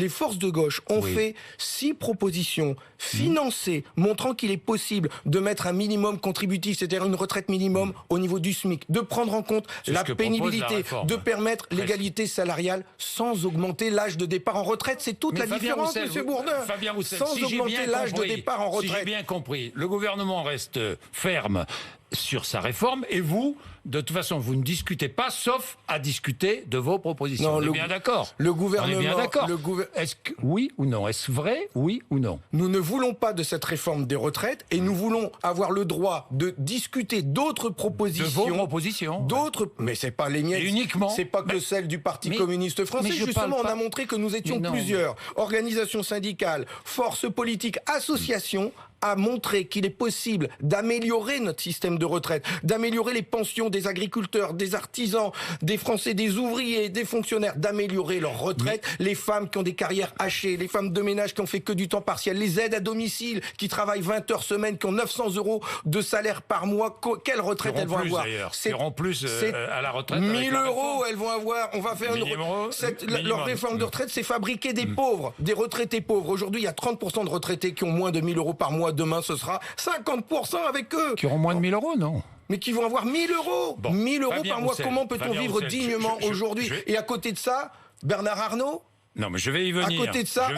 forces de gauche ont fait 6 propositions financées, montrant qu'il est possible de mettre un minimum contributif, c'est-à-dire une retraite minimum au niveau du SMIC, de prendre en compte la pénibilité, de permettre l'égalité salariale sans augmenter l'âge de départ en retraite. C'est toute la différence, M. Bourdin. Fabien Roussel, sans augmenter l'âge de départ en retraite. Si j'ai bien compris, le gouvernement reste ferme sur sa réforme et vous, de toute façon, vous ne discutez pas, sauf à discuter de vos propositions. Non, on est bien d'accord. Le gouvernement... On est bien d'accord. Est-ce que oui ou non? Est-ce vrai, oui ou non? Nous ne voulons pas de cette réforme des retraites et nous voulons avoir le droit de discuter d'autres propositions. De vos propositions. D'autres, mais c'est pas les miennes. Et uniquement. C'est pas que celles du Parti communiste français. Justement, on a montré que nous étions plusieurs. Organisations syndicales, forces politiques, associations, a montré qu'il est possible d'améliorer notre système de retraite, d'améliorer les pensions des agriculteurs, des artisans, des Français, des ouvriers, des fonctionnaires, d'améliorer leur retraite, les femmes qui ont des carrières hachées, les femmes de ménage qui ont fait que du temps partiel, les aides à domicile qui travaillent 20 heures semaine, qui ont 900 € de salaire par mois, quelle retraite elles vont avoir? Qui auront plus à la retraite. 1000 € elles vont avoir, on va faire leur réforme de retraite, c'est fabriquer des pauvres, des retraités pauvres. Aujourd'hui, il y a 30% de retraités qui ont moins de 1000 € par mois. Demain, ce sera 50% avec eux. Qui auront moins de 1000 €, non? Mais qui vont avoir 1000 €. Bon, 1000 € par mois. Roussel, Comment peut-on vivre dignement aujourd'hui? Et à côté de ça, Bernard Arnault? Non, mais je vais y venir. À côté de ça,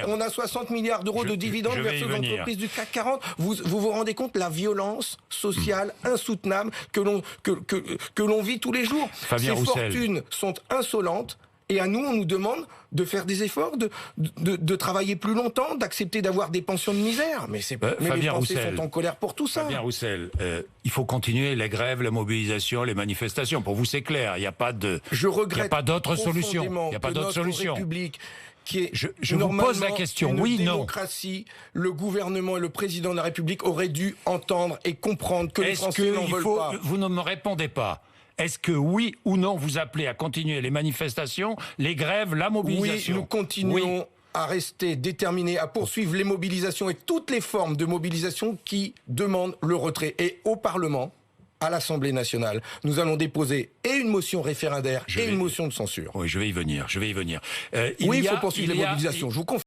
on a 60 milliards d'euros de dividendes versés aux entreprises du CAC 40. Vous rendez compte la violence sociale insoutenable que l'on vit tous les jours? Ces fortunes sont insolentes. Et à nous, on nous demande de faire des efforts, de travailler plus longtemps, d'accepter d'avoir des pensions de misère. Mais les Français sont en colère pour tout ça. Fabien Roussel, il faut continuer les grèves, la mobilisation, les manifestations. Pour vous, c'est clair. Il n'y a pas de. Je regrette. Il n'y a pas d'autre solution. Il n'y a pas d'autre solution. République, qui est je vous pose la question. Oui, non. Démocratie, le gouvernement et le président de la République auraient dû entendre et comprendre que les Français n'en veulent pas. Vous ne me répondez pas. Est-ce que oui ou non vous appelez à continuer les manifestations, les grèves, la mobilisation? Oui, nous continuons à rester déterminés, à poursuivre les mobilisations et toutes les formes de mobilisation qui demandent le retrait. Et au Parlement, à l'Assemblée nationale, nous allons déposer et une motion référendaire et une motion de censure. Oui, je vais y venir. Il faut poursuivre les mobilisations, je vous confirme.